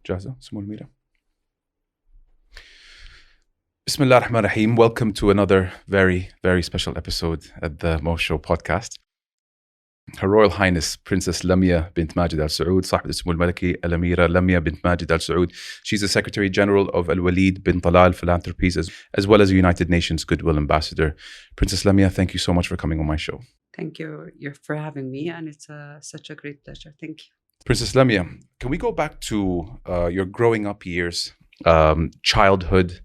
جاهزة سمو الميرة. Bismillah ar-Rahman ar-Rahim. Welcome to another very, very special episode at the Mo Show podcast. Her Royal Highness Princess Lamia bint Majed Al Saud, صاحبة السمو الملكي الأميرة لميا بنت ماجد Al Saud. She's the Secretary General of Al Walid bin Talal Philanthropies, as well as a United Nations Goodwill Ambassador. Princess Lamia, thank you so much for coming on my show. Thank you for having me, and it's such a great pleasure. Thank you. Princess Lamia, can we go back to your growing up years, childhood,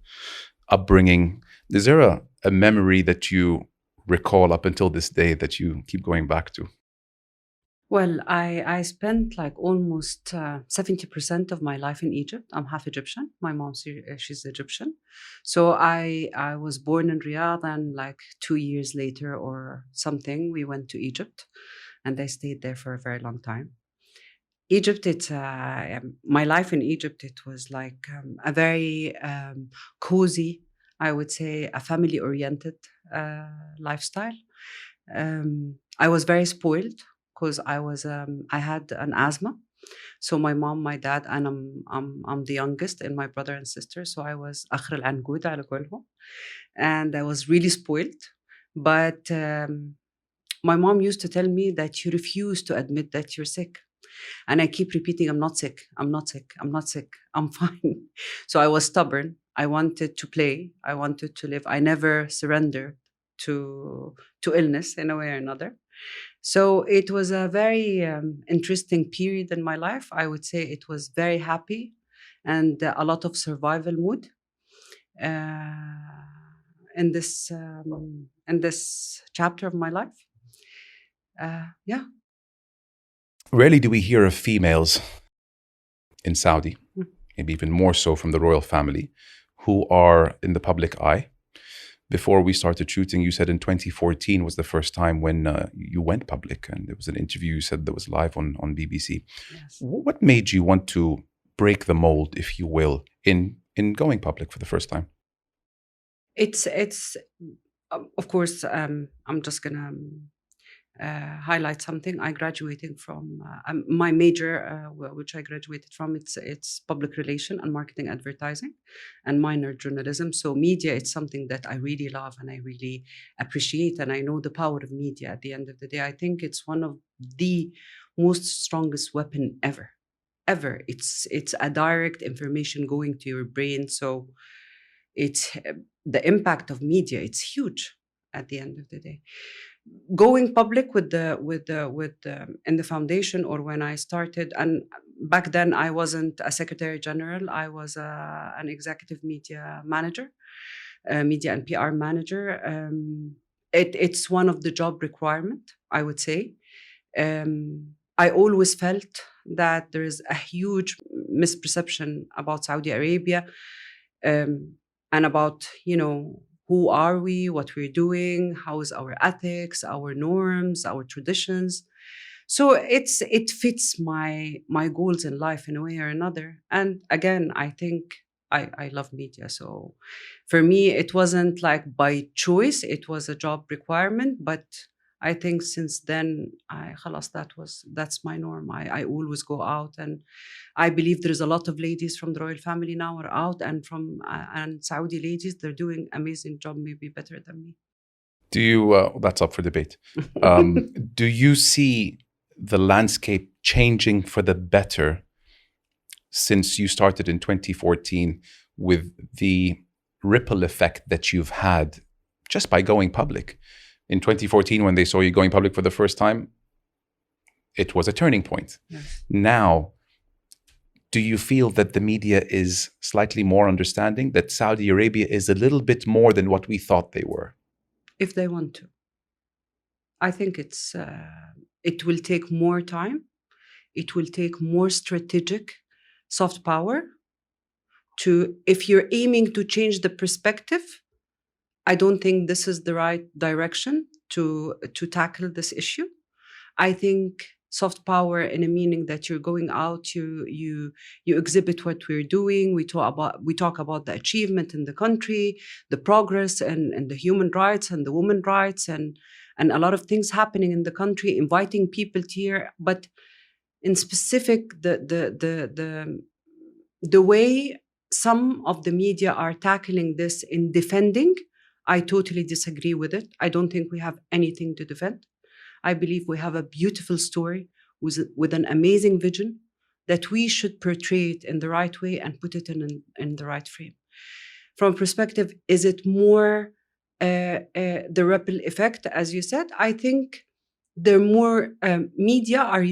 upbringing? Is there a memory that you recall up until this day that you keep going back to? Well, I spent like almost 70% of my life in Egypt. I'm half Egyptian. My mom, she's Egyptian. So I was born in Riyadh, and like 2 years later or something, we went to Egypt, and I stayed there for a very long time. Egypt, it's my life in Egypt. It was like a very cozy, I would say, a family-oriented lifestyle. I was very spoiled because I had an asthma. So my mom, my dad, and I'm the youngest, and my brother and sister. So I was آخر العنقود على قولهم, and I was really spoiled. But my mom used to tell me that you refuse to admit that you're sick. And I keep repeating, I'm not sick, I'm not sick, I'm not sick, I'm fine. So I was stubborn. I wanted to play. I wanted to live. I never surrendered to illness in a way or another. So it was a very interesting period in my life. I would say it was very happy and a lot of survival mood in this chapter of my life. Yeah. Rarely do we hear of females in Saudi, maybe even more so from the royal family, who are in the public eye. Before we started shooting, you said in 2014 was the first time when you went public, and there was an interview you said that was live on BBC. Yes. What made you want to break the mold, if you will, in going public for the first time? It's of course, I'm just gonna highlight something. I graduated from my major, which I graduated from. It's public relation and marketing advertising, and minor journalism. So media, it's something that I really love and I really appreciate, and I know the power of media. At the end of the day, I think it's one of the most strongest weapon ever. It's a direct information going to your brain. So it's the impact of media. It's huge at the end of the day. Going public with in the foundation, or when I started, and back then I wasn't a secretary general, I was an executive media manager, media and PR manager. It's one of the job requirement, I would say. I always felt that there is a huge misperception about Saudi Arabia, and about, who are we, what we're doing, how is our ethics, our norms, our traditions. So it fits my goals in life in a way or another. And again, I think I love media. So for me, it wasn't like by choice, it was a job requirement. But I think since then, that's my norm. I always go out, and I believe there's a lot of ladies from the royal family now are out, and and Saudi ladies, they're doing amazing job, maybe better than me. Do you? That's up for debate. Do you see the landscape changing for the better since you started in 2014, with the ripple effect that you've had just by going public? In 2014, when they saw you going public for the first time, it was a turning point. Yes. Now, do you feel that the media is slightly more understanding, that Saudi Arabia is a little bit more than what we thought they were? If they want to. I think it will take more time. It will take more strategic soft power if you're aiming to change the perspective. I don't think this is the right direction to tackle this issue. I think soft power, in a meaning that you're going out, you exhibit what we're doing. We talk about the achievement in the country, the progress, and the human rights and the women rights, and a lot of things happening in the country, inviting people here. But in specific, the the way some of the media are tackling this in defending, I totally disagree with it. I don't think we have anything to defend. I believe we have a beautiful story with an amazing vision that we should portray it in the right way and put it in the right frame. From perspective, is it more the ripple effect, as you said? I think the more media are,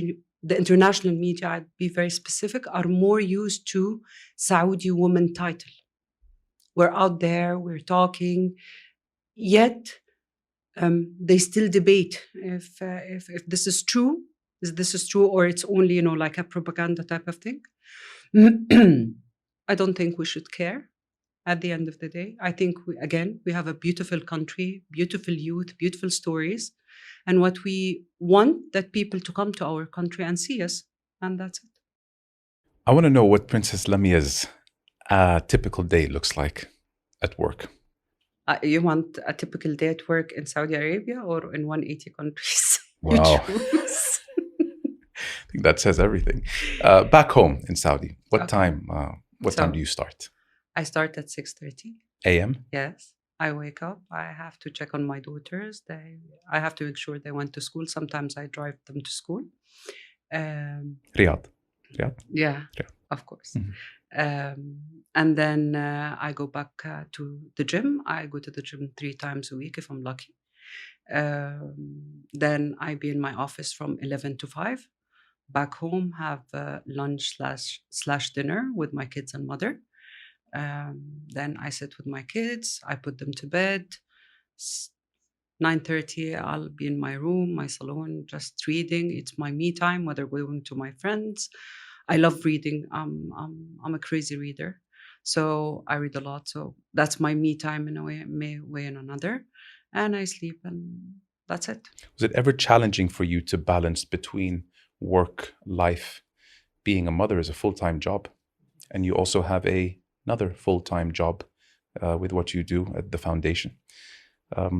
the international media, I'd be very specific, are more used to Saudi woman title. We're out there, we're talking, yet they still debate if this is true, or it's only like a propaganda type of thing. I don't think we should care. At the end of the day, I think we have a beautiful country, beautiful youth, beautiful stories, and what we want that people to come to our country and see us, and that's it. I want to know what Princess Lamia's typical day looks like at work. You want a typical day at work in Saudi Arabia or in 180 countries? Wow. I think that says everything. Back home in Saudi, what time do you start? I start at 6:30 a.m. Yes. I wake up. I have to check on my daughters. I have to make sure they went to school. Sometimes I drive them to school. Riyadh. Yeah, of course. Mm-hmm. And then I go back to the gym. I go to the gym 3 times a week if I'm lucky. Then I be in my office from 11 to 5. Back home, have lunch slash dinner with my kids and mother. Then I sit with my kids. I put them to bed. 9:30, I'll be in my room, my salon, just reading. It's my me time, whether going to my friends. I love reading. I'm a crazy reader, so I read a lot. So that's my me time in a way and another. And I sleep, and that's it. Was it ever challenging for you to balance between work, life? Being a mother is a full-time job, and you also have another full-time job with what you do at the foundation.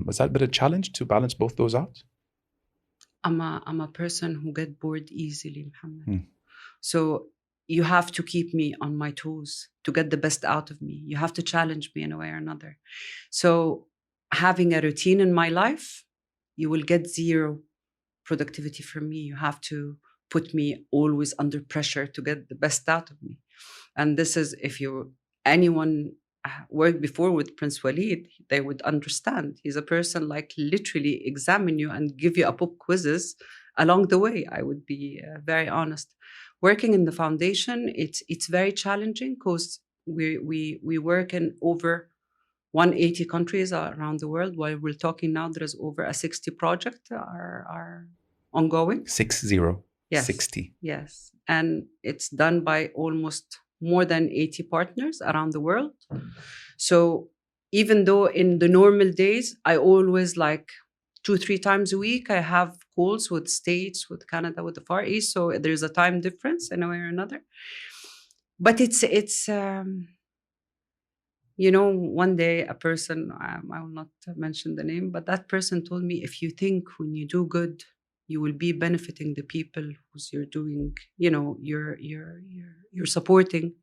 Was that a bit of a challenge to balance both those out? I'm a person who get bored easily, Mohammed. So you have to keep me on my toes to get the best out of me. You have to challenge me in a way or another. So having a routine in my life, you will get zero productivity from me. You have to put me always under pressure to get the best out of me. And this is, if anyone worked before with Prince Walid, they would understand. He's a person like literally examine you and give you a pop quizzes along the way. I would be very honest. Working in the foundation, it's very challenging because we work in over 180 countries around the world. While we're talking now, there is over a 60 project are ongoing. 60. Yes. 60. Yes. And it's done by almost more than 80 partners around the world. So even though in the normal days, I always 2-3 times a week, I have calls with States, with Canada, with the Far East. So there's a time difference in a way or another. But it's one day a person, I will not mention the name, but that person told me, if you think when you do good, you will be benefiting the people who's you're doing, you're supporting,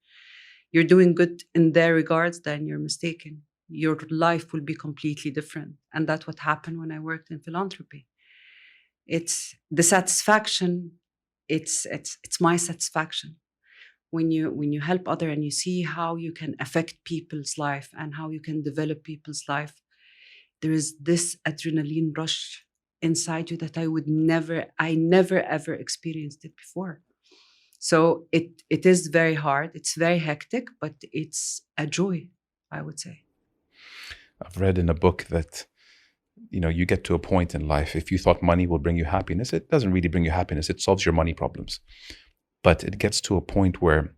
you're doing good in their regards, then you're mistaken. Your life will be completely different. And that's what happened when I worked in philanthropy. It's the satisfaction. It's my satisfaction. When you help other and you see how you can affect people's life and how you can develop people's life, there is this adrenaline rush inside you that I never ever experienced it before. So it is very hard. It's very hectic, but it's a joy, I would say. I've read in a book that, you get to a point in life, if you thought money will bring you happiness, it doesn't really bring you happiness. It solves your money problems. But it gets to a point where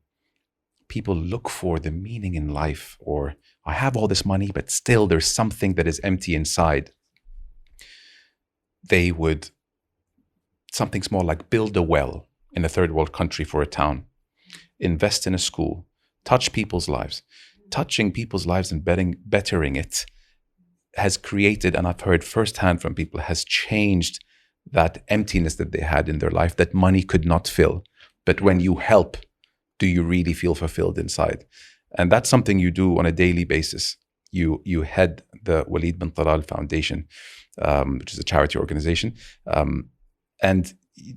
people look for the meaning in life, or I have all this money, but still there's something that is empty inside. They would, something small like build a well in a third world country for a town, invest in a school, touch people's lives. Touching people's lives and bettering it has created, and I've heard firsthand from people, has changed that emptiness that they had in their life that money could not fill. But when you help do you really feel fulfilled inside? And that's something you do on a daily basis. You head the Walid bin Talal Foundation, which is a charity organization. And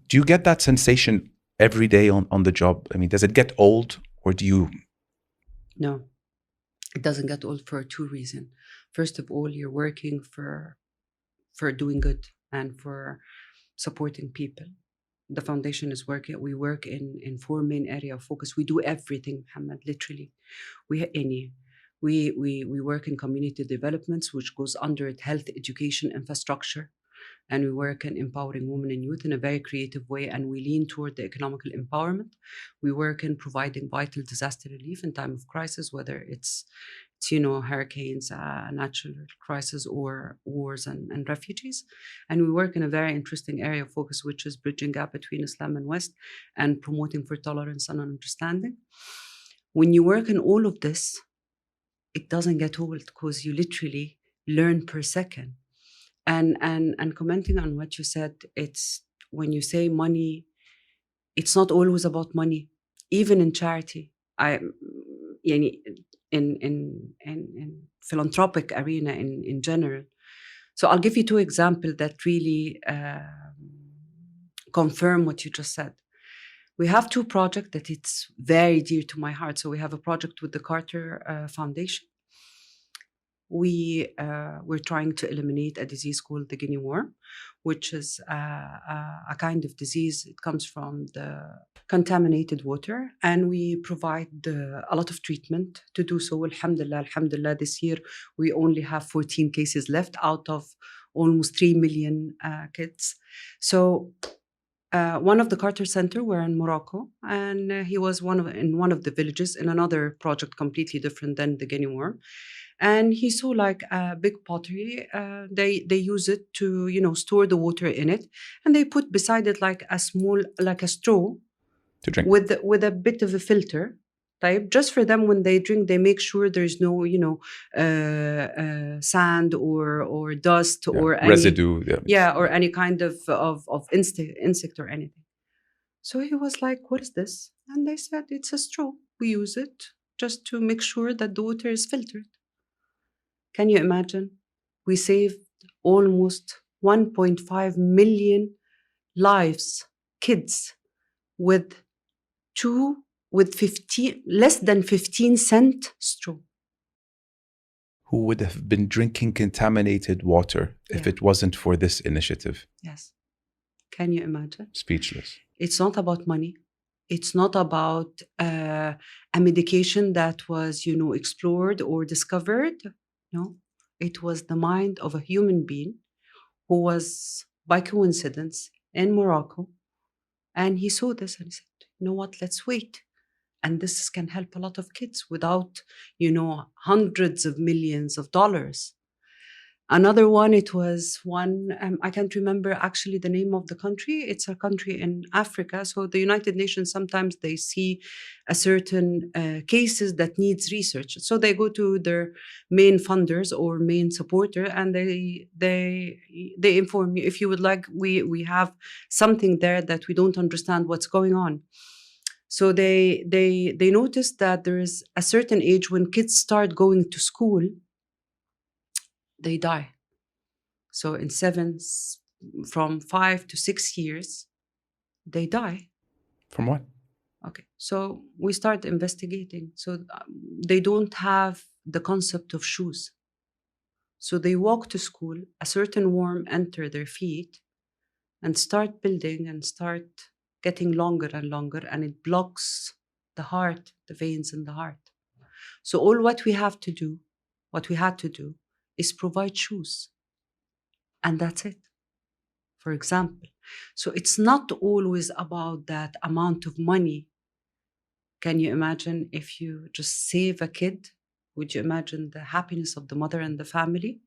do you get that sensation every day on the job? I mean, does it get old, or do you? No, it doesn't get old for two reasons. First of all, you're working for doing good and for supporting people. The foundation is working. We work in four main area of focus. We do everything, Muhammad. Literally, we work in community developments, which goes under it health, education, infrastructure, and we work in empowering women and youth in a very creative way, and we lean toward the economical empowerment. We work in providing vital disaster relief in time of crisis, whether it's hurricanes, natural crisis, or wars and refugees. And we work in a very interesting area of focus, which is bridging gap between Islam and West and promoting for tolerance and understanding. When you work in all of this, it doesn't get old because you literally learn per second. And commenting on what you said, it's when you say money, it's not always about money. Even in charity, in philanthropic arena in general. So I'll give you two examples that really confirm what you just said. We have two projects that it's very dear to my heart. So we have a project with the Carter Foundation. We're trying to eliminate a disease called the guinea worm, which is a kind of disease. It comes from the contaminated water, and we provide a lot of treatment to do so. Alhamdulillah, this year we only have 14 cases left out of almost 3 million kids. So one of the Carter Center were in Morocco, and he was in one of the villages in another project completely different than the guinea worm. And he saw like a big pottery. They use it to store the water in it, and they put beside it like a straw To drink. with a bit of a filter type, just for them when they drink, they make sure there's no sand or dust or any residue. or any kind of insect or anything. So he was like, what is this? And they said, it's a straw. We use it just to make sure that the water is filtered. Can you imagine? We saved almost 1.5 million lives, kids, with less than 15 cent straw. Who would have been drinking contaminated water if it wasn't for this initiative? Yes. Can you imagine? Speechless. It's not about money. It's not about a medication that was, explored or discovered. No, it was the mind of a human being who was, by coincidence, in Morocco. And he saw this and he said, you know what, let's wait. And this can help a lot of kids without, hundreds of millions of dollars. Another one, it was one, I can't remember actually the name of the country. It's a country in Africa. So the United Nations, sometimes they see a certain cases that needs research. So they go to their main funders or main supporter, and they inform you, if you would like, we have something there that we don't understand what's going on. So they noticed that there is a certain age when kids start going to school, they die. So from 5 to 6 years, they die. From what? Okay. So we start investigating. So they don't have the concept of shoes. So they walk to school, a certain worm enter their feet and start building and start getting longer and longer, and it blocks the heart, the veins in the heart. So all what we had to do is provide shoes. And that's it, for example. So it's not always about that amount of money. Can you imagine if you just save a kid? Would you imagine the happiness of the mother and the family?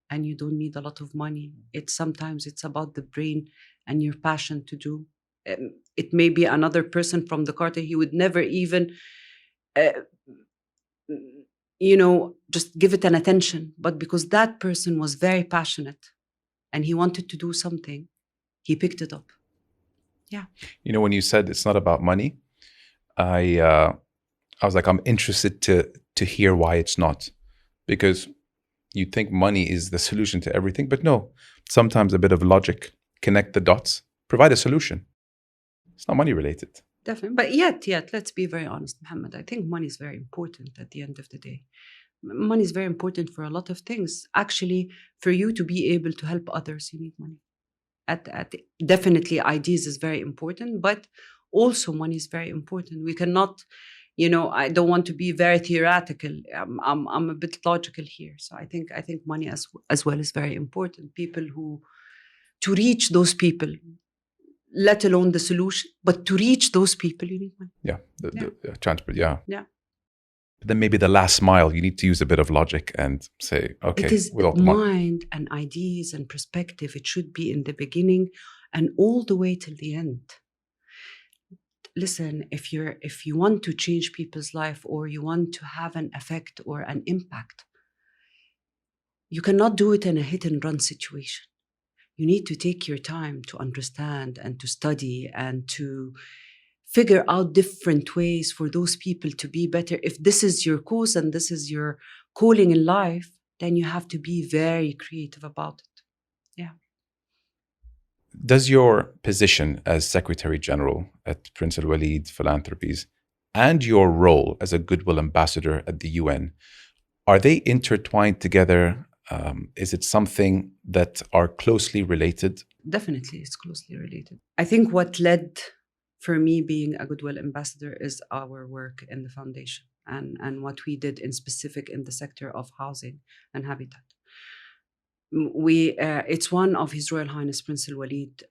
And you don't need a lot of money. Sometimes it's about the brain and your passion to do. It may be another person from the Carter, he would never even just give it an attention. But because that person was very passionate and he wanted to do something, he picked it up. Yeah. When you said it's not about money, I was like, I'm interested to hear why it's not, because you'd think money is the solution to everything, but no. Sometimes a bit of logic, connect the dots, provide a solution. It's not money related. Definitely. But yet, let's be very honest, Muhammad. I think money is very important at the end of the day. Money is very important for a lot of things. Actually, for you to be able to help others, you need money. Definitely, ideas is very important, but also money is very important. We cannot, I don't want to be very theoretical. I'm a bit logical here. So I think money as well is very important. People who to reach those people, let alone the solution, but to reach those people, you need money. Yeah, the transport. Yeah. Yeah. But then maybe the last mile, you need to use a bit of logic and say, okay, It is without the money. mind and ideas and perspective. It should be in the beginning and all the way till the end. Listen, if you want to change people's life or you want to have an effect or an impact, you cannot do it in a hit and run situation. You need to take your time to understand and to study and to figure out different ways for those people to be better. If this is your cause and this is your calling in life, then you have to be very creative about it. Yeah. Does your position as Secretary General at Prince Al Walid Philanthropies and your role as a Goodwill Ambassador at the UN, are they intertwined together? Is it something that are closely related? Definitely, it's closely related. I think what led for me being a Goodwill Ambassador is our work in the foundation and what we did in specific in the sector of housing and habitat. It's one of His Royal Highness Prince Al Walid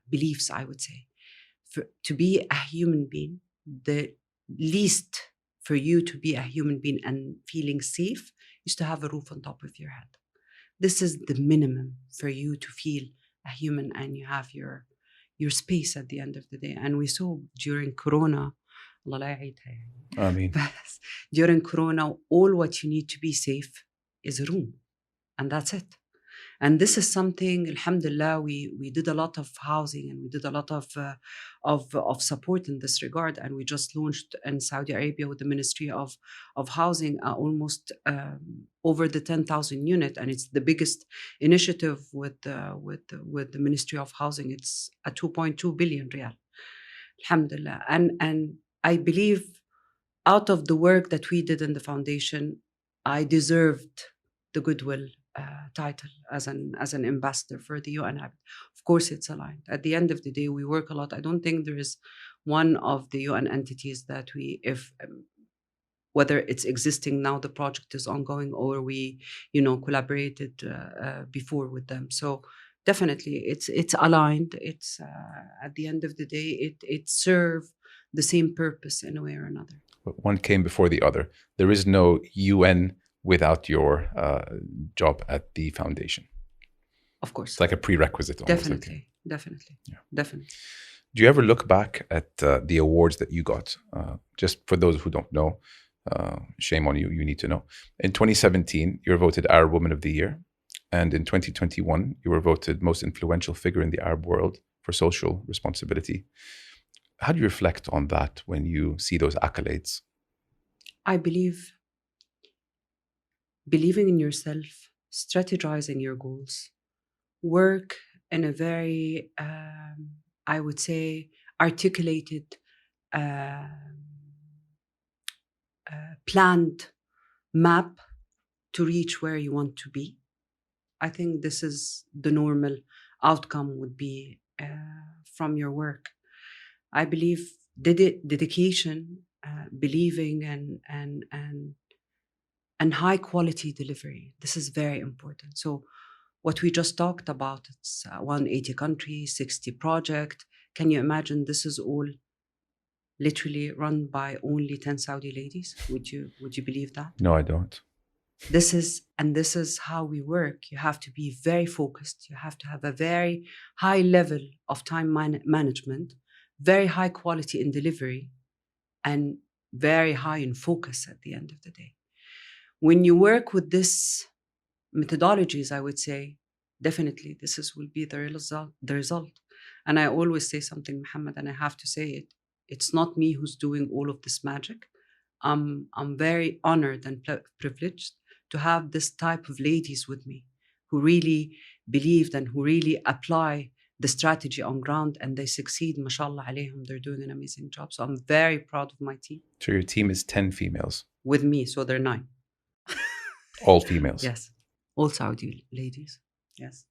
beliefs, I would say. To be a human being, the least for you to be a human being and feeling safe is to have a roof on top of your head. This is the minimum for you to feel a human and you have your space at the end of the day. And we saw during Corona, Allah la يعيدها يعني. I mean, during Corona, all what you need to be safe is a room. And that's it. And this is something, alhamdulillah, we did a lot of housing and we did a lot of support in this regard. And we just launched in Saudi Arabia with the Ministry of Housing almost over the 10,000 unit. And it's the biggest initiative with the Ministry of Housing. It's a 2.2 billion riyal, alhamdulillah. And I believe out of the work that we did in the foundation, I deserved the Goodwill title as an ambassador for the UN Habitat. Of course, it's aligned. At the end of the day, we work a lot. I don't think there is one of the UN entities that whether it's existing now, the project is ongoing, or we, collaborated before with them. So definitely, it's aligned. It's at the end of the day, it serves the same purpose in a way or another. But one came before the other. There is no UN without your job at the foundation. Of course. It's like a prerequisite. Almost. Definitely. Yeah. Definitely. Do you ever look back at the awards that you got? Just for those who don't know, shame on you, you need to know. In 2017, you were voted Arab Woman of the Year. And in 2021, you were voted most influential figure in the Arab world for social responsibility. How do you reflect on that when you see those accolades? I believing in yourself, strategizing your goals, work in a very, I would say, articulated, planned map to reach where you want to be. I think this is the normal outcome would be from your work. I believe dedication, believing and high quality delivery. This is very important. So what we just talked about, it's 180 countries, 60 project. Can you imagine this is all literally run by only 10 Saudi ladies? Would you believe that? No, I don't. This is how we work. You have to be very focused. You have to have a very high level of time management, very high quality in delivery, and very high in focus at the end of the day. When you work with this methodologies, I would say, definitely will be the result. And I always say something, Muhammad, and I have to say it. It's not me who's doing all of this magic. I'm very honored and privileged to have this type of ladies with me who really believed and who really apply the strategy on ground, and they succeed. Mashallah alayhim, they're doing an amazing job. So I'm very proud of my team. So your team is 10 females, With me, so they're 9. all females. Yes, all Saudi ladies. Yes.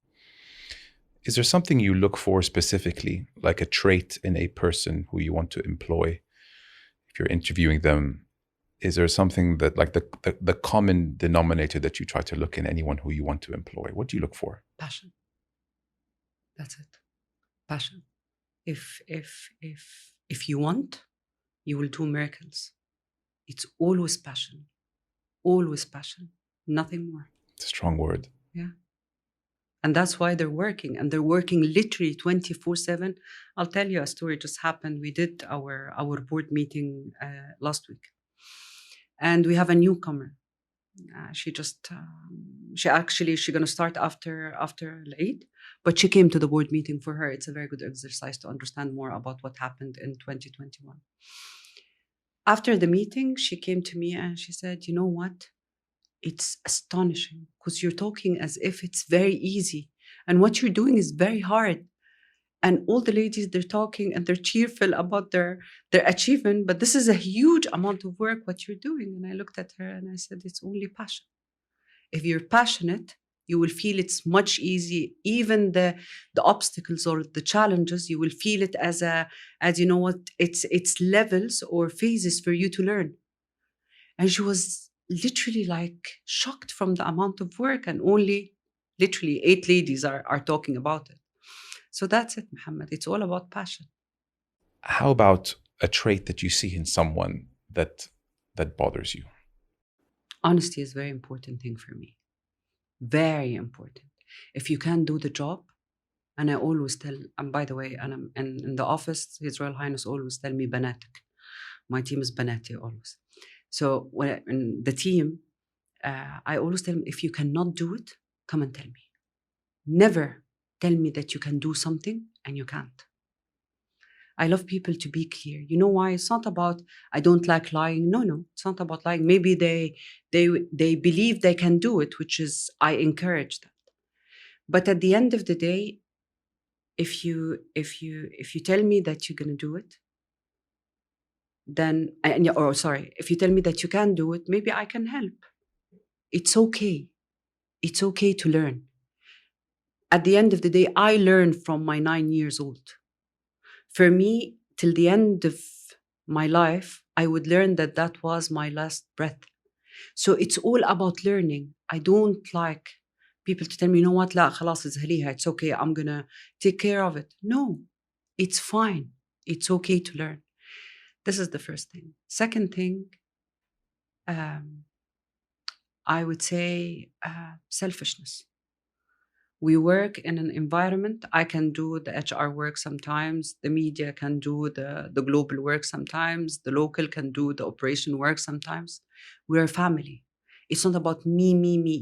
Is there something you look for specifically, like a trait in a person who you want to employ? If you're interviewing them, is there something that, like the common denominator that you try to look in anyone who you want to employ? What do you look for? Passion. That's it. Passion. If you want, you will do miracles. It's always passion. Always passion. Nothing more. It's a strong word. Yeah. And that's why they're working. And they're working literally 24/7. I'll tell you a story just happened. We did our board meeting last week. And we have a newcomer. She's going to start after Eid, but she came to the board meeting. For her, it's a very good exercise to understand more about what happened in 2021. After the meeting, she came to me and she said, you know what? It's astonishing because you're talking as if it's very easy. And what you're doing is very hard. And all the ladies, they're talking and they're cheerful about their achievement. But this is a huge amount of work, what you're doing. And I looked at her and I said, it's only passion. If you're passionate, you will feel it's much easier. Even the obstacles or the challenges, you will feel it as you know what, it's levels or phases for you to learn. And she was literally like shocked from the amount of work, and only literally 8 ladies are talking about it. So that's it, Muhammad. It's all about passion. How about a trait that you see in someone that bothers you? Honesty is a very important thing for me. Very important. If you can't do the job, and I always tell, and by the way, and in the office, His Royal Highness always tell me banatik. My team is banati always. So when in the team, I always tell them, if you cannot do it, come and tell me. Never tell me that you can do something and you can't. I love people to be clear. You know why? It's not about, I don't like lying. No, it's not about lying. Maybe they believe they can do it, which is, I encourage that. But at the end of the day, if you tell me that you're going to do it, then, if you tell me that you can do it, maybe I can help. It's okay. It's okay to learn. At the end of the day, I learned from my 9 years old. For me, till the end of my life, I would learn that was my last breath. So it's all about learning. I don't like people to tell me, you know what, لا خلاص زهليها, it's okay, I'm gonna take care of it. No, it's fine. It's okay to learn. This is the first thing. Second thing, I would say selfishness. We work in an environment. I can do the HR work sometimes. The media can do the global work sometimes. The local can do the operation work sometimes. We're a family. It's not about me.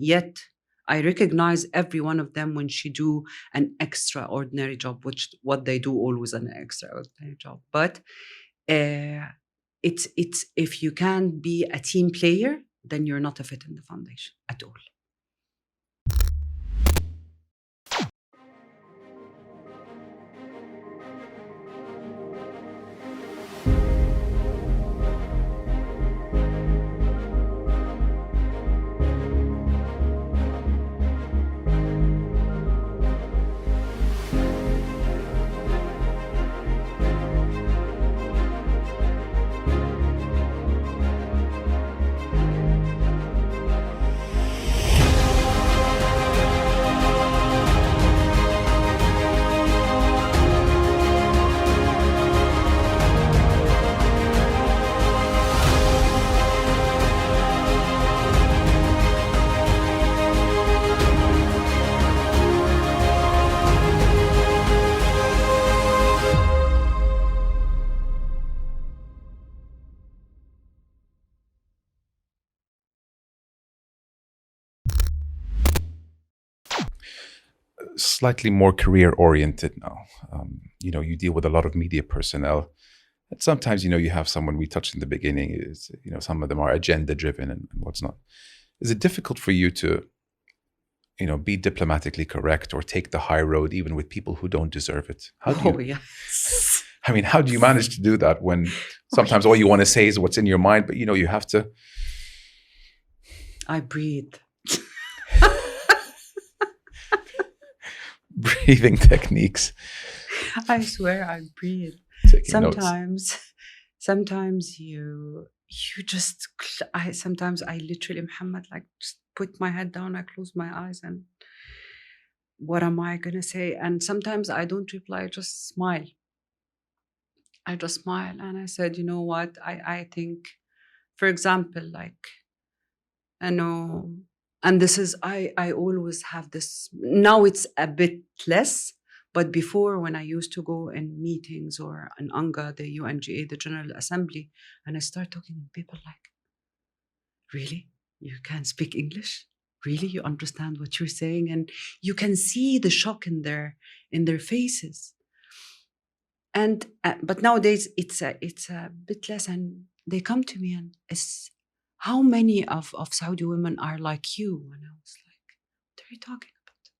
Yet I recognize every one of them when she do an extraordinary job, which what they do always an extraordinary job. But it's if you can't be a team player, then you're not a fit in the foundation at all. Slightly more career oriented now. You deal with a lot of media personnel. And sometimes, you have someone we touched in the beginning is, some of them are agenda driven and what's not. Is it difficult for you to, be diplomatically correct or take the high road even with people who don't deserve it? How do Oh, you, yes. I mean, how do you manage to do that when Oh, sometimes all you want to say is what's in your mind, but you have to I breathe. breathing techniques, I swear I breathe. taking notes. Sometimes you just sometimes I literally, Muhammad, like just put my head down, I close my eyes, and what am I gonna say? And sometimes I don't reply, I just smile. I just smile and I said, you know what? I think, for example, like, I know, and this is, I always have this, now it's a bit less, but before, when I used to go in meetings or in UNGA, the UNGA, the General Assembly, and I start talking to people like, really? You can speak English? Really? You understand what you're saying? And you can see the shock in their faces. And but nowadays it's a bit less, and they come to me and it's, how many of Saudi women are like you? And I was like, what are you talking about?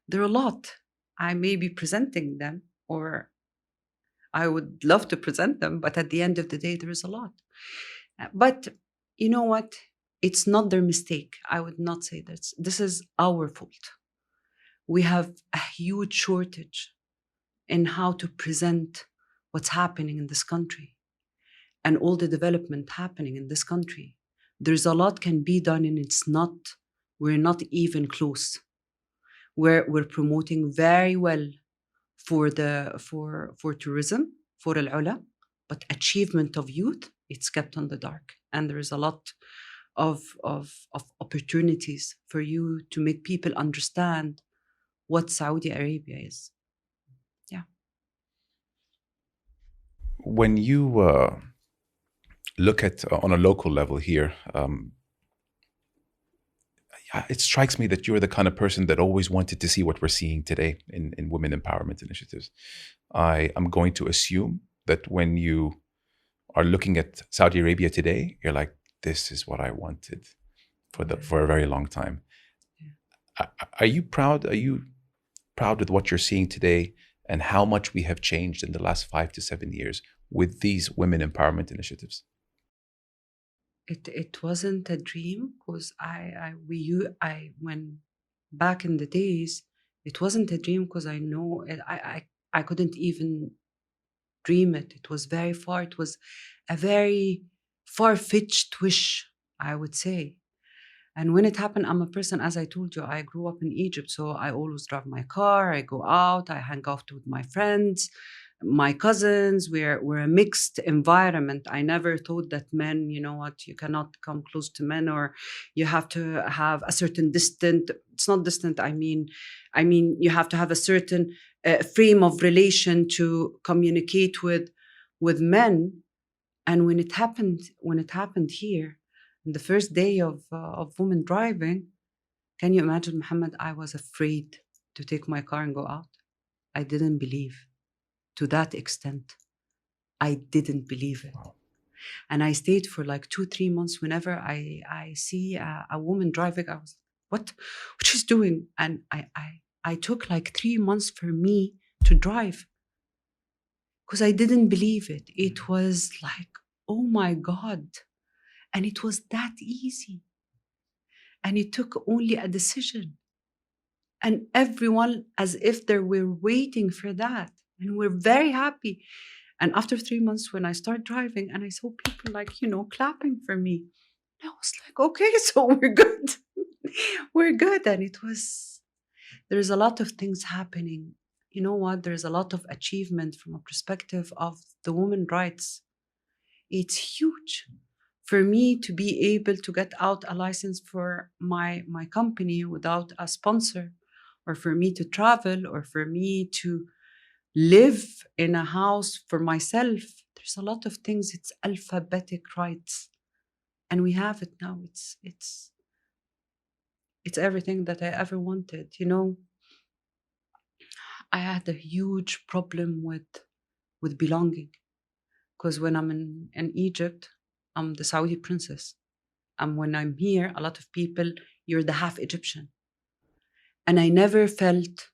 There are a lot. I may be presenting them, or I would love to present them, but at the end of the day, there is a lot. But you know what? It's not their mistake. I would not say that. This is our fault. We have a huge shortage in how to present what's happening in this country and all the development happening in this country. There's a lot can be done, and we're not even close. We're promoting very well for tourism, for al-ula, but achievement of youth, it's kept on the dark. And there is a lot of opportunities for you to make people understand what Saudi Arabia is. Yeah. When you look at on a local level here, it strikes me that you're the kind of person that always wanted to see what we're seeing today in women empowerment initiatives. I am going to assume that when you are looking at Saudi Arabia today, you're like, this is what I wanted for a very long time. Yeah. Are you proud? Are you proud with what you're seeing today and how much we have changed in the last 5 to 7 years with these women empowerment initiatives? It wasn't a dream, because I when back in the days, it wasn't a dream, because I know it, I couldn't even dream it. It was very far. It was a very far-fetched wish, I would say. And when it happened, I'm a person, as I told you, I grew up in Egypt. So I always drive my car, I go out, I hang out with my friends, my cousins. We're a mixed environment. I never thought that men, you know what, you cannot come close to men, or you have to have a certain distant, it's not distant, I mean, you have to have a certain frame of relation to communicate with men. And when it happened here, the first day of women driving, can you imagine, Muhammad? I was afraid to take my car and go out. I didn't believe to that extent. I didn't believe it. Wow. And I stayed for like 2, 3 months. Whenever I see a woman driving, I was, what she's doing? And I took like 3 months for me to drive, because I didn't believe it. It was like, oh my God. And it was that easy. And it took only a decision. And everyone, as if they were waiting for that. And we're very happy. And after 3 months, when I started driving and I saw people like, clapping for me, I was like, okay, so we're good. We're good. And there's a lot of things happening. You know what? There's a lot of achievement from a perspective of the women's rights. It's huge. For me to be able to get out a license for my company without a sponsor, or for me to travel, or for me to live in a house for myself, there's a lot of things. It's alphabetic rights, and we have it now. It's everything that I ever wanted. I had a huge problem with belonging, Because when I'm in Egypt, I'm the Saudi princess. And when I'm here, a lot of people, you're the half Egyptian. And I never felt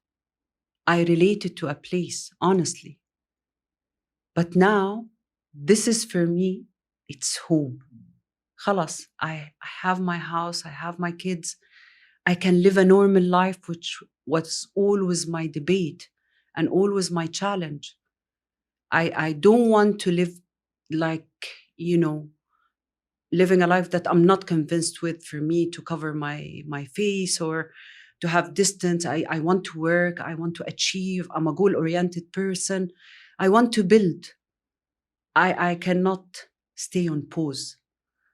I related to a place, honestly. But now, this is for me, it's home. Khalas, I have my house, I have my kids. I can live a normal life, which was always my debate and always my challenge. I don't want to live like, you know, living a life that I'm not convinced with, for me to cover my face or to have distance. I want to work, I want to achieve. I'm a goal-oriented person. I want to build. I cannot stay on pause.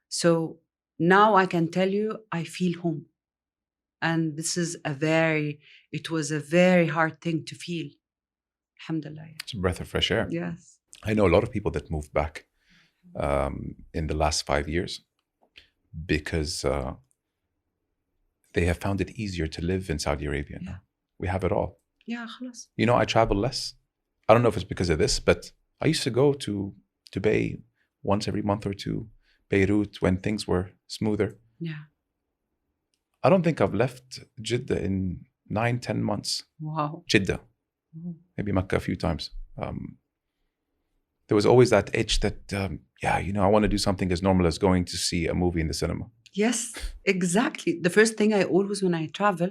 So now I can tell you I feel home. And this is it was a very hard thing to feel. Alhamdulillah. It's a breath of fresh air. Yes. I know a lot of people that moved back in the last 5 years because they have found it easier to live in Saudi Arabia now. We have it all. Yeah, khalas. You know, I travel less. I don't know if it's because of this, but I used to go to Dubai once every month or two, Beirut, when things were smoother. Yeah. I don't think I've left Jeddah in 9-10 months. Wow. Jeddah. Maybe Mecca a few times. There was always that itch that, I want to do something as normal as going to see a movie in the cinema. Yes, exactly. The first thing I always, when I travel,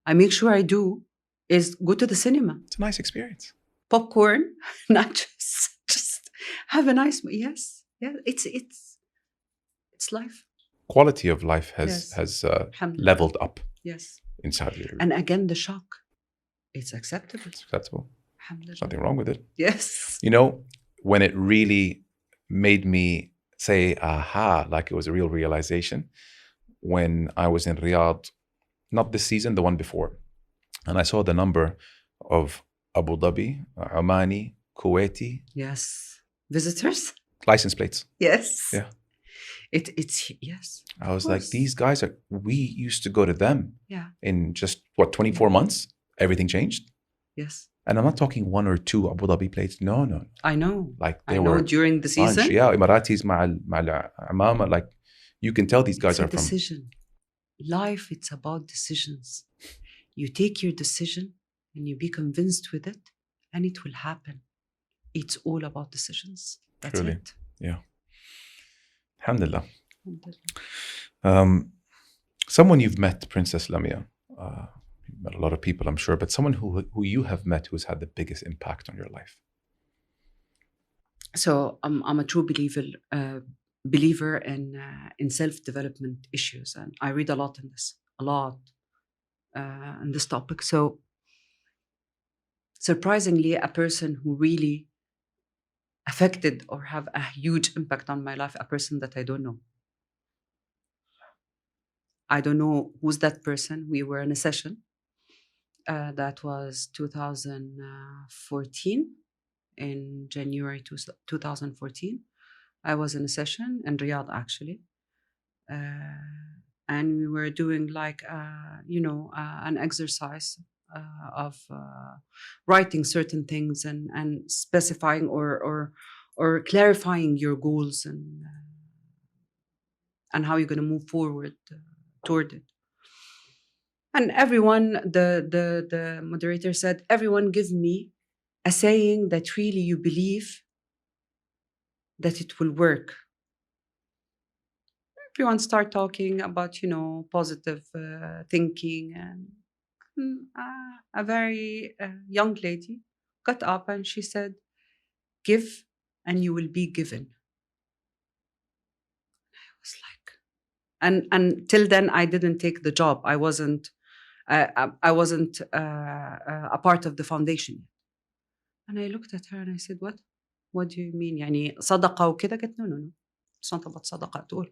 I make sure I do is go to the cinema. It's a nice experience. Popcorn, not just have a nice, yes. Yeah, it's life. Quality of life has leveled up. Yes. In Saudi Arabia. And again, the shock. It's acceptable. It's acceptable. There's nothing wrong with it. Yes. You know, when it really made me say, aha, like it was a real realization, when I was in Riyadh, not this season, the one before, and I saw the number of Abu Dhabi, Omani, Kuwaiti. Yes. Visitors? License plates. Yes. Yeah. It's yes. I was like, these guys we used to go to them. Yeah. In just, 24 months? Everything changed? Yes. And I'm not talking 1 or 2 Abu Dhabi plates. No. I know. Like they were during the season. Lunch, yeah, Emiratis مع Amama. Like you can tell these guys it's are from. Decision. Life, it's about decisions. You take your decision and you be convinced with it, and it will happen. It's all about decisions. That's Truly. it. Yeah. Alhamdulillah. Someone you've met, Princess Lamia. You've met a lot of people, I'm sure, but someone who you have met who's had the biggest impact on your life. So I'm a true believer in self-development issues, and I read a lot in this topic. So surprisingly, a person who really affected or have a huge impact on my life, a person that I don't know. I don't know who's that person. We were in a session. That was 2014, in January 2014. I was in a session in Riyadh, actually. And we were doing like, an exercise of writing certain things and specifying or clarifying your goals and how you're going to move forward toward it. And everyone, the moderator said, everyone give me a saying that really you believe that it will work. Everyone start talking about, positive thinking, and a very young lady got up and she said, give and you will be given. I was like, and till then I didn't take the job. I wasn't a part of the foundation. And I looked at her and I said, what do you mean? يعني صدقة وكده? قالت no. It's not about صدقة at all.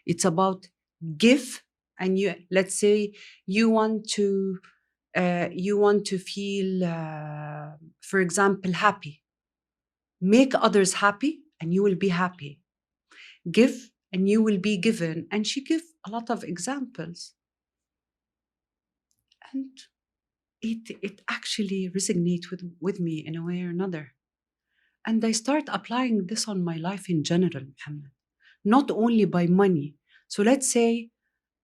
It's about give, and let's say you want to feel, for example, happy. Make others happy and you will be happy. Give and you will be given. And she gave a lot of examples. And it actually resonates with me in a way or another. And I start applying this on my life in general, Muhammad, not only by money. So let's say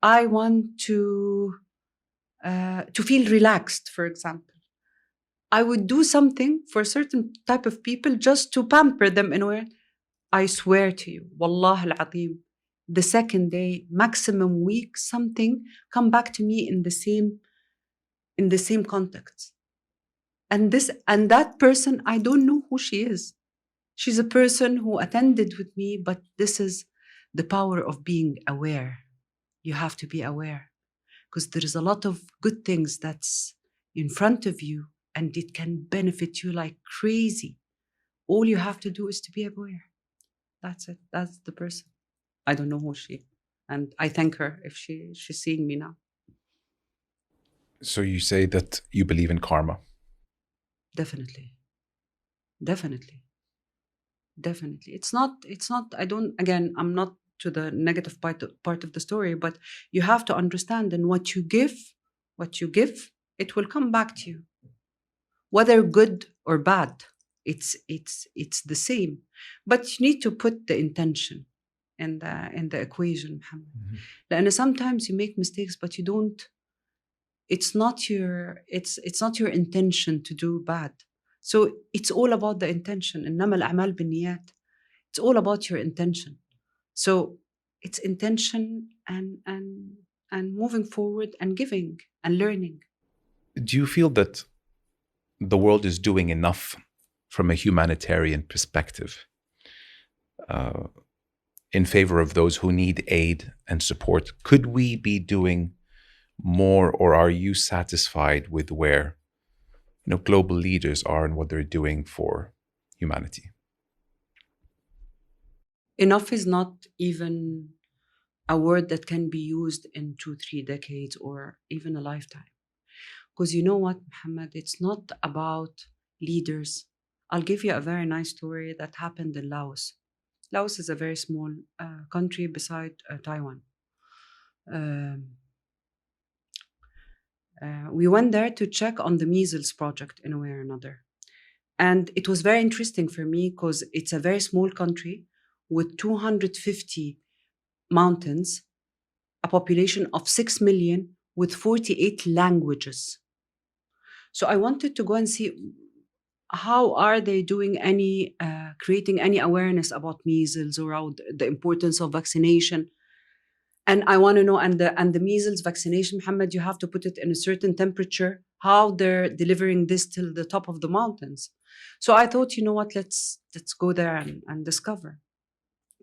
I want to feel relaxed, for example. I would do something for a certain type of people just to pamper them in a way. I swear to you, Wallah al-Azim, the second day, maximum week, something come back to me in the same context. And that person, I don't know who she is. She's a person who attended with me, but this is the power of being aware. You have to be aware because there is a lot of good things that's in front of you and it can benefit you like crazy. All you have to do is to be aware. That's it. That's the person. I don't know who she, and I thank her if she's seeing me now. So you say that you believe in karma. Definitely, definitely, definitely. It's not. I don't. Again, I'm not to the negative part of the story, but you have to understand. And what you give, it will come back to you, whether good or bad. It's the same, but you need to put the intention in the equation, Muhammad. And sometimes you make mistakes, but you don't. It's not your intention to do bad. So it's all about the intention. إنما الأعمال بالنيات. It's all about your intention. So it's intention and moving forward and giving and learning. Do you feel that the world is doing enough from a humanitarian perspective in favor of those who need aid and support? Could we be doing more, or are you satisfied with where global leaders are and what they're doing for humanity? Enough is not even a word that can be used in 2-3 decades or even a lifetime. Because you know what, Muhammad, it's not about leaders. I'll give you a very nice story that happened in Laos. Laos is a very small country beside Taiwan. We went there to check on the measles project in a way or another. And it was very interesting for me because it's a very small country with 250 mountains, a population of 6 million with 48 languages. So I wanted to go and see how are they doing creating any awareness about measles or the importance of vaccination. And I want to know, and the measles vaccination, Muhammad, you have to put it in a certain temperature, how they're delivering this till the top of the mountains. So I thought, you know what, let's go there and discover.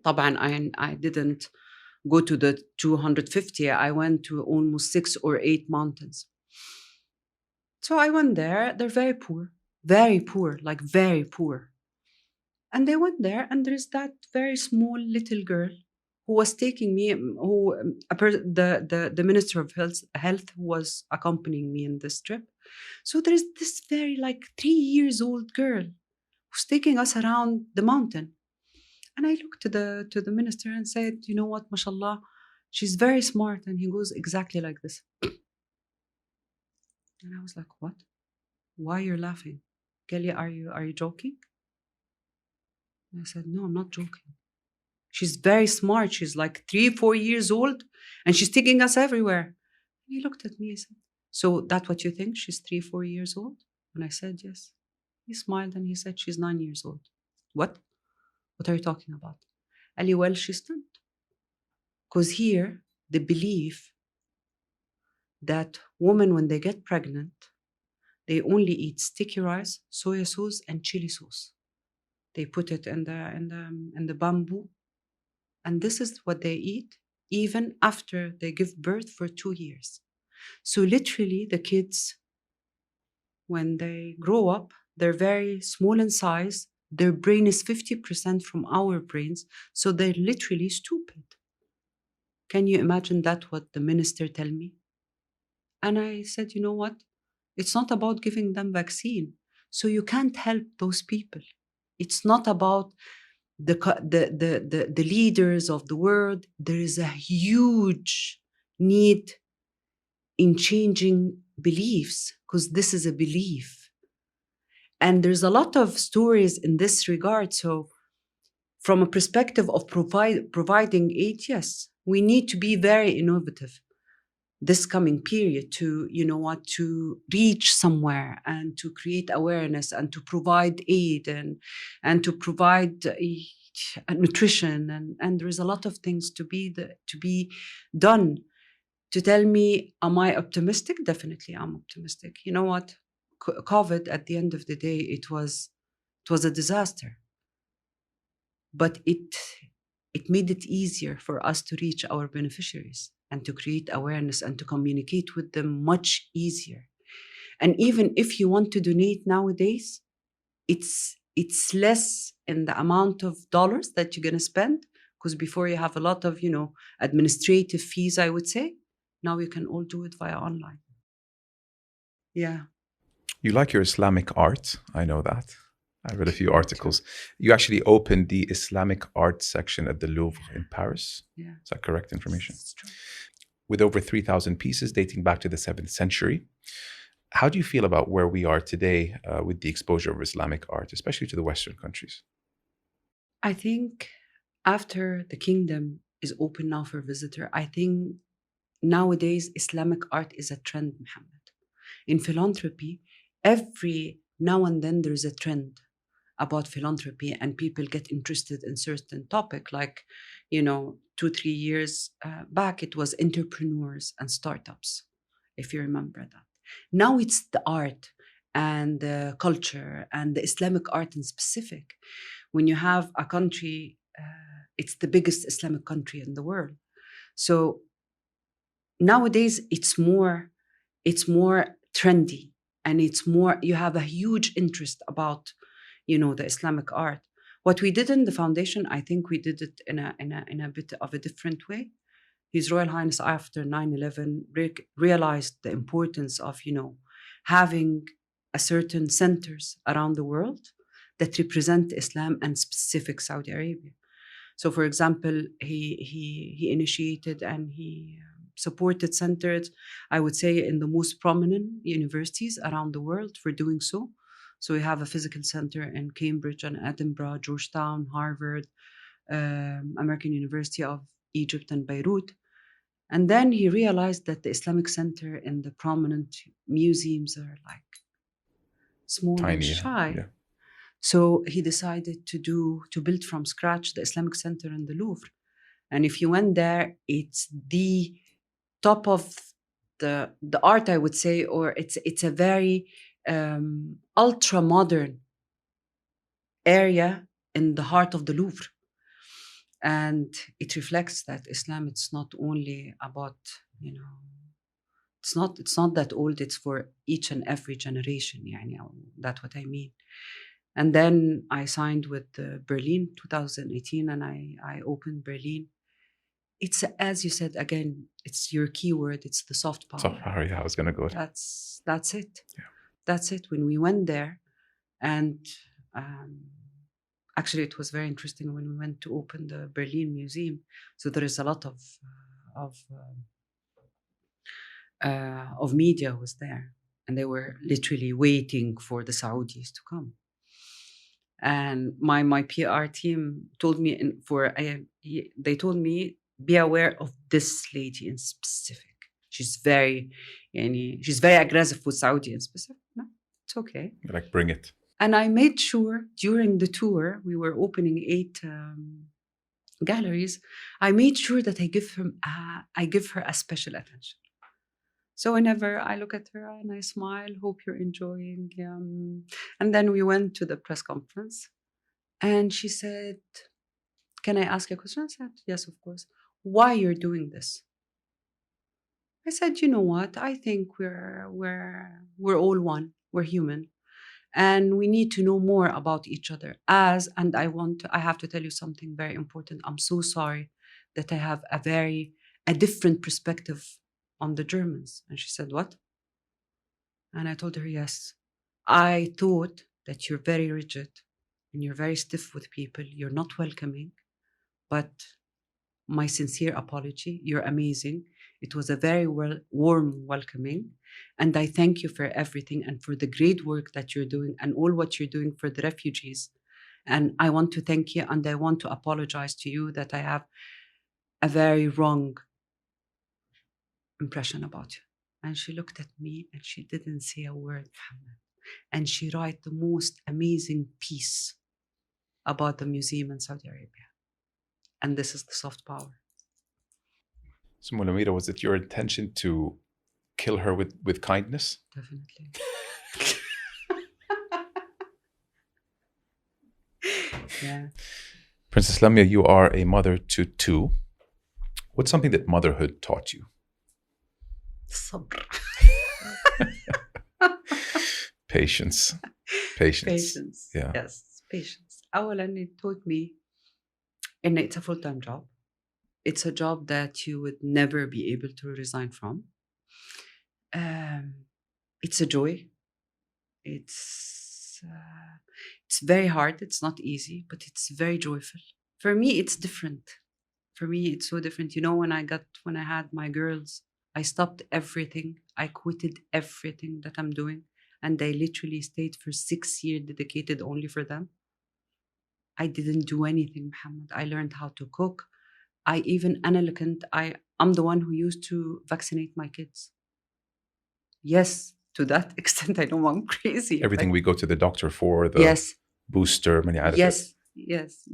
طبعا I didn't go to the 250. I went to almost 6 or 8 mountains. So I went there. They're very poor, like very poor. And they went there, and there's that very small little girl who was taking me, the Minister of Health was accompanying me in this trip. So there's this very 3 years old girl who's taking us around the mountain. And I looked to the minister and said, you know what, mashallah, she's very smart. And he goes exactly like this. And I was like, what? Why you're laughing? Kelly, are you joking? And I said, no, I'm not joking. She's very smart. She's like 3-4 years old and she's taking us everywhere. And he looked at me and said, so that's what you think? She's 3-4 years old? And I said, yes. He smiled and he said, she's 9 years old. What? What are you talking about? Ali, well, she's stunned. Because here, the belief that women, when they get pregnant, they only eat sticky rice, soya sauce, and chili sauce. They put it in the bamboo, and this is what they eat even after they give birth for 2 years. So literally, the kids, when they grow up, they're very small in size. Their brain is 50% from our brains, so they're literally stupid. Can you imagine that, what the minister tell me? And I said, you know what? It's not about giving them vaccine. So you can't help those people. It's not about the leaders of the world. There is a huge need in changing beliefs, because this is a belief. And there's a lot of stories in this regard. So from a perspective of providing aid, yes, we need to be very innovative this coming period to, to reach somewhere and to create awareness and to provide aid and to provide nutrition, and there is a lot of things to be done. To tell me, am I optimistic? Definitely, I'm optimistic. You know what? COVID, at the end of the day, it was a disaster, but it made it easier for us to reach our beneficiaries and to create awareness and to communicate with them much easier. And even if you want to donate nowadays, it's less in the amount of dollars that you're going to spend, because before you have a lot of administrative fees, I would say. Now you can all do it via online. Yeah. You like your Islamic art. I know that. I read a few Me articles. You actually opened the Islamic art section at the Louvre in Paris. Yeah. Is that correct information? It's true. With over 3,000 pieces dating back to the 7th century. How do you feel about where we are today with the exposure of Islamic art, especially to the Western countries? I think after the kingdom is open now for visitor, I think nowadays Islamic art is a trend, Muhammad. In philanthropy, every now and then there's a trend about philanthropy and people get interested in certain topic, like 2-3 years back it was entrepreneurs and startups, if you remember that. Now it's the art and the culture and the Islamic art in specific. When you have a country, it's the biggest Islamic country in the world, so nowadays it's more trendy, and it's more, you have a huge interest about the Islamic art. What we did in the foundation, I think we did it in a bit of a different way. His Royal Highness, after 9/11, realized the importance of having a certain centers around the world that represent Islam and specific Saudi Arabia. So, for example, he initiated and he supported centers, I would say, in the most prominent universities around the world for doing so. So we have a physical center in Cambridge and Edinburgh, Georgetown, Harvard, American University of Egypt, and Beirut. And then he realized that the Islamic center in the prominent museums are like small and Tiny. shy. Yeah. So he decided to build from scratch the Islamic Center in the Louvre. And if you went there, it's the top of the art, I would say, or it's a very ultra modern area in the heart of the Louvre. And it reflects that Islam, it's not only about, it's not that old, it's for each and every generation. That's what I mean. And then I signed with Berlin 2018, and I opened Berlin. It's, as you said, again, it's your keyword, it's the soft power. Soft power, yeah, I was going to go there. That's it. Yeah. That's it. When we went there, and actually it was very interesting when we went to open the Berlin Museum. So there is a lot of media was there, and they were literally waiting for the Saudis to come. And my PR team told me, they told me, be aware of this lady in specific. She's very aggressive with Saudi in specific. No, it's okay. Like, bring it. And I made sure during the tour, we were opening 8 galleries. I made sure that I give her a special attention. So whenever I look at her and I smile, hope you're enjoying. And then we went to the press conference, and she said, "Can I ask you a question?" I said, "Yes, of course." "Why you're doing this?" I said, "You know what? I think we're all one. We're human, and we need to know more about each other." And I have to tell you something very important. I'm so sorry that I have a different perspective on the Germans. And she said, "What?" And I told her, "Yes, I thought that you're very rigid and you're very stiff with people. You're not welcoming, but my sincere apology. You're amazing. It was a very warm welcoming. And I thank you for everything and for the great work that you're doing and all what you're doing for the refugees. And I want to thank you and I want to apologize to you that I have a very wrong impression about you. And she looked at me and she didn't say a word, Muhammad. And she wrote the most amazing piece about the museum in Saudi Arabia. And this is the soft power. So Mulamira, was it your intention to kill her with kindness? Definitely. Yeah. Princess Lamia, you are a mother to two. What's something that motherhood taught you? Sabr. Patience. Patience. Yeah. Yes, patience. أولاً, it taught me and it's a full-time job. It's a job that you would never be able to resign from. It's a joy. It's very hard. It's not easy, but it's very joyful. For me, it's different. For me, it's so different. You know, when I had my girls, I stopped everything. I quitted everything that I'm doing. And I literally stayed for 6 years dedicated only for them. I didn't do anything, Muhammad. I learned how to cook. I'm the one who used to vaccinate my kids. Yes, to that extent, I know I'm crazy. Everything we go to the doctor for, the yes, booster, من يعرف yes.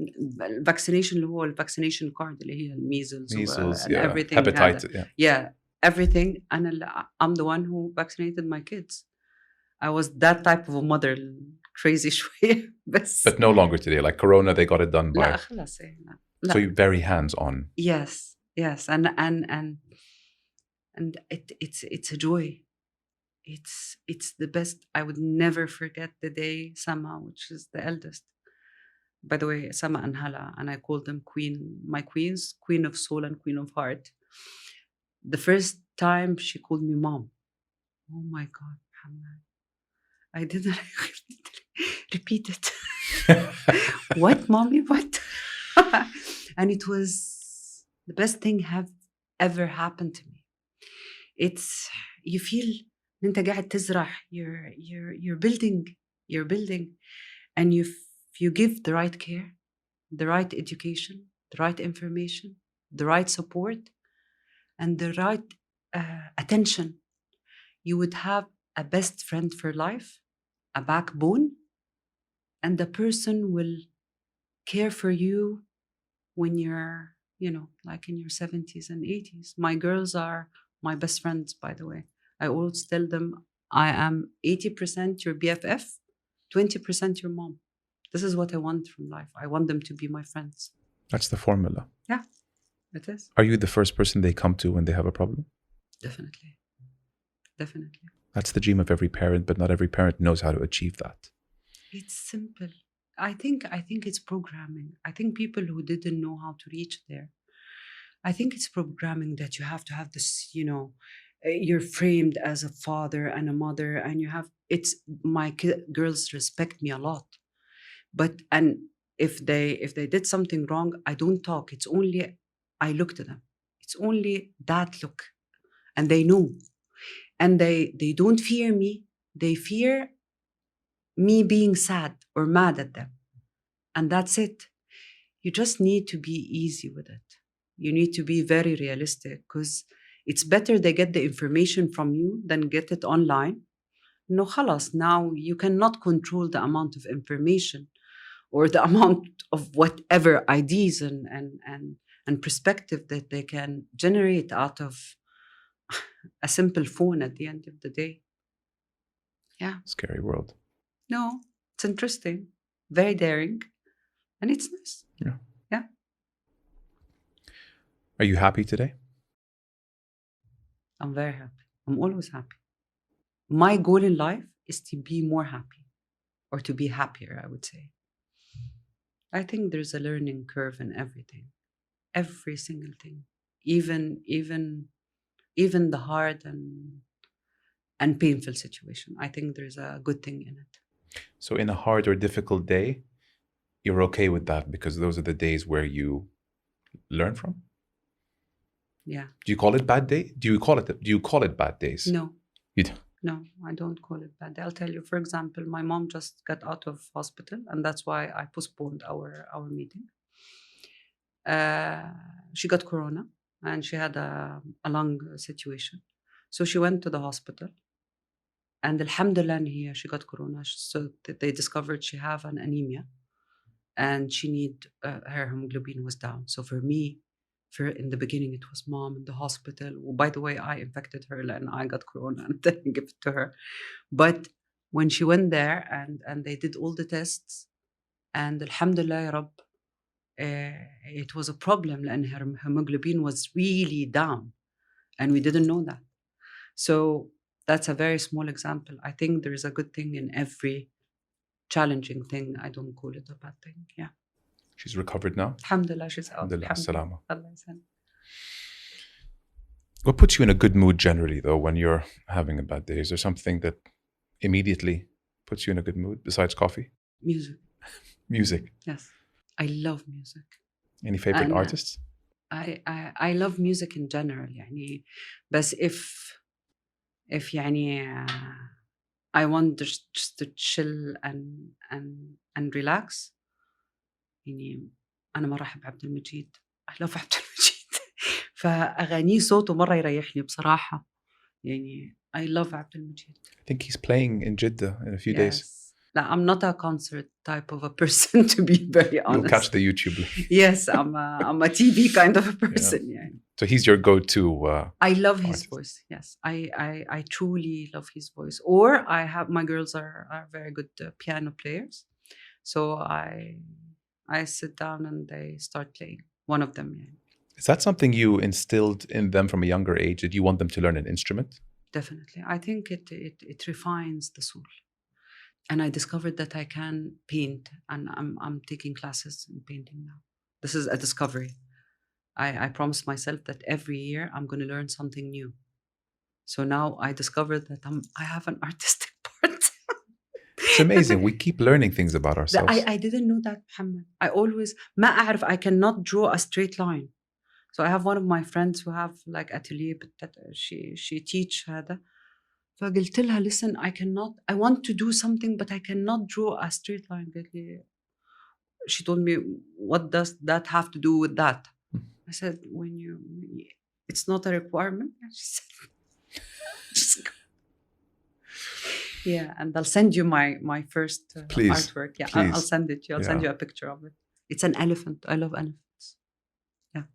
Vaccination اللي هو vaccination card اللي هي measles and yeah, everything. hepatitis, yeah, everything. And I'm the one who vaccinated my kids. I was that type of a mother, crazy شوية بس. But no longer today. Like Corona, they got it done by. لا خلاص لا. So you're very hands-on. Yes, and it's a joy. It's the best. I would never forget the day Sama, which is the eldest. By the way, Sama and Hala, and I called them my queens, queen of soul and queen of heart. The first time she called me mom. Oh my God, Muhammad. I didn't repeat it. What, mommy? What? And it was the best thing have ever happened to me. It's, you feel انت قاعد تزرع, you're building, and you give the right care, the right education, the right information, the right support, and the right attention, you would have a best friend for life, a backbone, and the person will care for you when you're, like in your 70s and 80s. My girls are my best friends, by the way. I always tell them I am 80% your BFF, 20% your mom. This is what I want from life. I want them to be my friends. That's the formula. Yeah, it is. Are you the first person they come to when they have a problem? Definitely. That's the dream of every parent, but not every parent knows how to achieve that. It's simple. I think it's programming. I think people who didn't know how to reach there, I think it's programming that you have to have this, you're framed as a father and a mother, and my girls respect me a lot. And if they did something wrong, I don't talk. It's only I look to them. It's only that look, and they know, and they don't fear me. They fear me being sad or mad at them, and that's it. You just need to be easy with it. You need to be very realistic, because it's better they get the information from you than get it online. No, خلاص, now you cannot control the amount of information or the amount of whatever ideas and perspective that they can generate out of a simple phone at the end of the day. Yeah. Scary world. No, it's interesting, very daring, and it's nice. Yeah. Yeah. Are you happy today? I'm very happy. I'm always happy. My goal in life is to be more happy, or to be happier, I would say. I think there's a learning curve in everything, every single thing, even the hard and painful situation. I think there's a good thing in it. So in a hard or difficult day, you're okay with that because those are the days where you learn from? Yeah. Do you call it bad day? Do you call it bad days? No. You don't. No, I don't call it bad. I'll tell you, for example, my mom just got out of hospital, and that's why I postponed our meeting. She got corona, and she had a lung situation. So she went to the hospital, and alhamdulillah, she got corona. So they discovered she have an anemia, and she need her hemoglobin was down. So for me, in the beginning, it was mom in the hospital. Well, by the way, I infected her and I got corona and then give it to her. But when she went there and they did all the tests, and alhamdulillah, ya Rabb, it was a problem and her hemoglobin was really down, and we didn't know that. So that's a very small example. I think there is a good thing in every challenging thing. I don't call it a bad thing. Yeah. She's recovered now? Alhamdulillah, she's out. Alhamdulillah, salama. Allah yassalam. What puts you in a good mood generally, though, when you're having a bad day? Is there something that immediately puts you in a good mood besides coffee? Music. Music. Yes. I love music. Any favorite artists? I love music in general. يعني بس if يعني I want just to chill and relax. يعني أنا مرة أحب عبد المجيد. I love عبد المجيد. فأغانيه صوته مرة يريحني بصراحة. يعني I love عبد المجيد. I think he's playing in Jeddah in a few days. No, I'm not a concert type of a person, to be very honest. You'll catch the YouTube link. Yes, I'm a TV kind of a person. Yeah. So he's your go-to. I love his artist. voice. Yes, I truly love his voice. Or I have my girls are very good piano players, so I sit down and they start playing. One of them. Yeah. Is that something you instilled in them from a younger age? Did you want them to learn an instrument? Definitely, I think it refines the soul. And I discovered that I can paint, and I'm taking classes in painting now. This is a discovery. I promised myself that every year I'm going to learn something new. So now I discovered that I have an artistic part. It's amazing. We keep learning things about ourselves. I didn't know that, Muhammad. ما أعرف, I cannot draw a straight line. So I have one of my friends who have like atelier, she teach هذا. فقلت لها, listen, I want to do something, but I cannot draw a straight line. She told me, what does that have to do with that? I said, it's not a requirement. She said, just go. Yeah, and I'll send you my first artwork. Yeah, please. I'll send it to you. I'll send you a picture of it. It's an elephant. I love elephants. Yeah.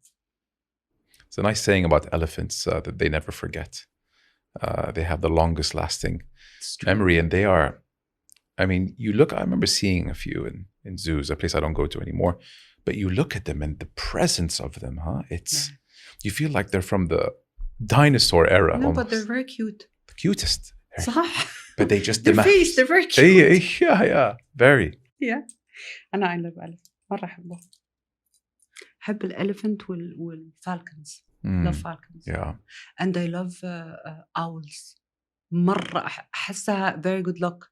It's a nice saying about elephants that they never forget. They have the longest lasting memory, and they are, I mean, I remember seeing a few in zoos, a place I don't go to anymore, but you look at them and the presence of them, you feel like they're from the dinosaur era. No, almost. But they're very cute. The cutest. صح. But they just their face, they're very cute. Yeah, very. Yeah. أنا I love elephant. مرة أحبه. أحب الelephant والfalcons. Love falcons. Yeah. And I love owls. مرة أحسها very good luck.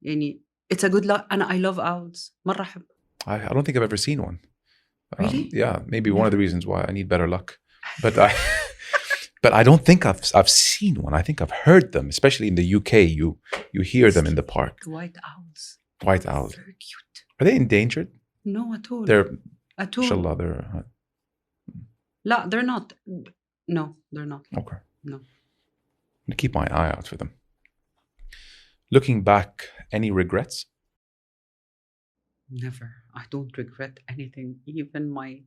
يعني it's a good luck. And I love owls. مرة أحب. I don't think I've ever seen one. Really? Yeah, maybe one of the reasons why I need better luck. But I don't think I've seen one. I think I've heard them, especially in the UK. You hear them in the park. White owls. White owls. Very cute. Are they endangered? No, at all. They're at all. Inshallah, they're. No, they're not. No, they're not. Okay. No. I'm gonna keep my eye out for them. Looking back, any regrets? Never. I don't regret anything, even my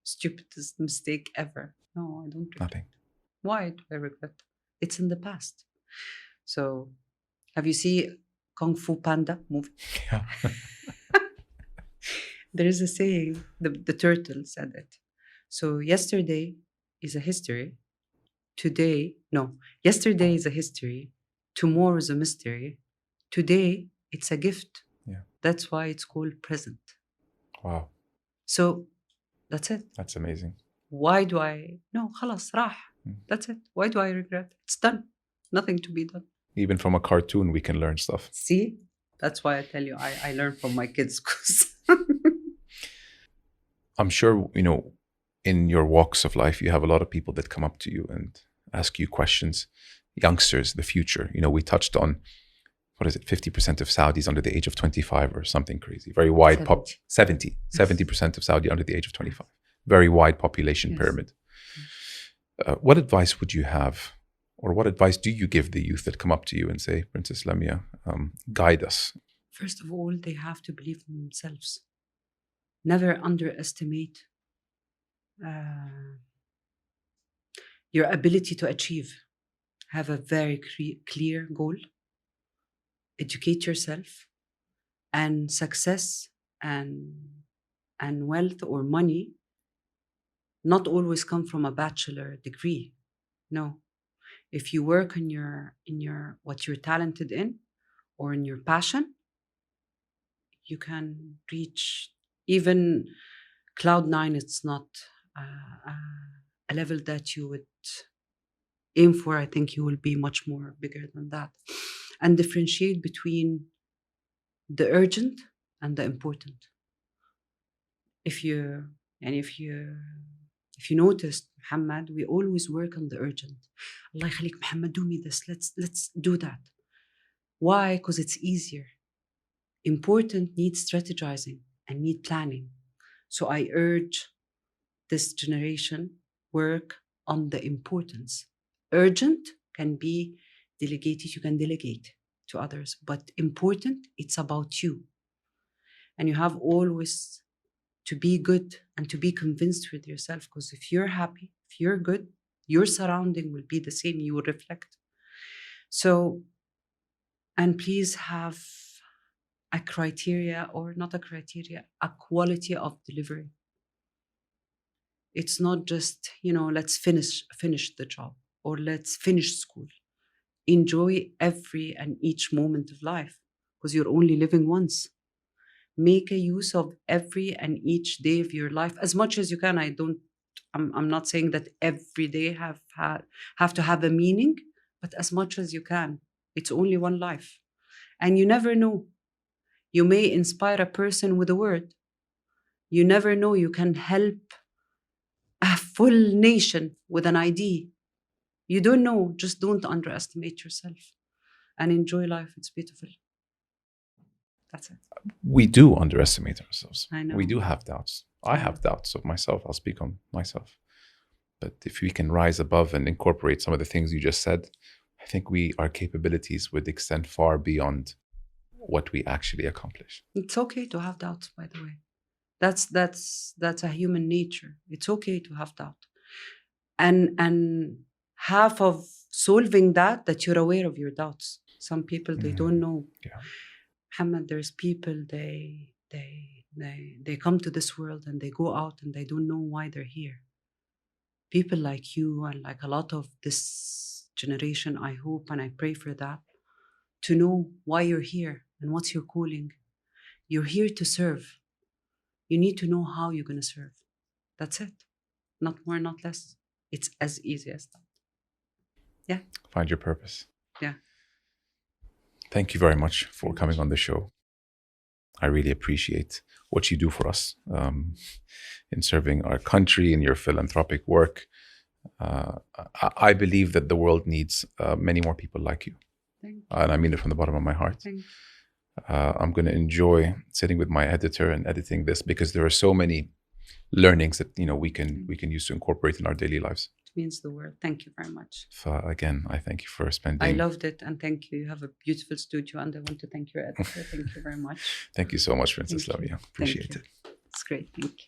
stupidest mistake ever. No, I don't regret. Nothing. Why do I regret? It's in the past. So, have you seen Kung Fu Panda movie? Yeah. There is a saying, the turtle said it. So, yesterday is a history. Yesterday is a history. Tomorrow is a mystery. Today, it's a gift. Yeah. That's why it's called present. Wow. So, that's it. That's amazing. Why do I... No, خلاص راح. That's it. Why do I regret? It's done. Nothing to be done. Even from a cartoon, we can learn stuff. See? That's why I tell you, I learn from my kids. I'm sure, in your walks of life, you have a lot of people that come up to you and ask you questions. Youngsters, the future. We touched on, what is it, 50% of Saudis under the age of 25 or something crazy. Very wide 70% of Saudi under the age of 25. Very wide population pyramid. What advice would you have, or what advice do you give the youth that come up to you and say, Princess Lamia, guide us? First of all, they have to believe in themselves. Never underestimate your ability to achieve. Have a very clear goal. Educate yourself, and success and wealth or money not always come from a bachelor degree. No. If you work in your what you're talented in or in your passion, you can reach even cloud 9. It's not a level that you would aim for. I think you will be much more bigger than that. And differentiate between the urgent and the important. If you noticed, Muhammad, we always work on the urgent. Allah يخليك, Muhammad, do me this. Let's do that. Why? Because it's easier. Important needs strategizing and need planning. So I urge this generation, work on the importance. Urgent can be delegated. You can delegate to others, but important, it's about you. And you have always to be good and to be convinced with yourself, because if you're happy, if you're good, your surrounding will be the same. You will reflect. So, and please have a criteria, or not a criteria, a quality of delivery. It's not just, let's finish the job, or let's finish school. Enjoy every and each moment of life, because you're only living once. Make a use of every and each day of your life as much as you can. I'm not saying that every day have to have a meaning, but as much as you can. It's only one life. And you never know. You may inspire a person with a word. You never know. You can help a full nation with an idea. You don't know. Just don't underestimate yourself and enjoy life. It's beautiful. That's it. We do underestimate ourselves. I know. We do have doubts. I have doubts of myself. I'll speak on myself. But if we can rise above and incorporate some of the things you just said, I think our capabilities would extend far beyond what we actually accomplish. It's okay to have doubts, by the way. That's a human nature. It's okay to have doubt. And half of solving that you're aware of your doubts. Some people, they don't know. Yeah. Muhammad, there's people, they come to this world and they go out and they don't know why they're here. People like you and like a lot of this generation, I hope and I pray for that, to know why you're here and what's your calling. You're here to serve. You need to know how you're going to serve. That's it. Not more, not less. It's as easy as that. Yeah. Find your purpose. Yeah. Thank you very much for coming on the show. I really appreciate what you do for us in serving our country, in your philanthropic work. I believe that the world needs many more people like you. Thank you. And I mean it from the bottom of my heart. Thank you. I'm going to enjoy sitting with my editor and editing this, because there are so many learnings that we can use to incorporate in our daily lives. It means the world. Thank you very much. So again, I thank you for spending. I loved it, and thank you. You have a beautiful studio, and I want to thank your editor. Thank you very much. Thank you so much, Princess Lamia. Appreciate it. It's great. Thank you.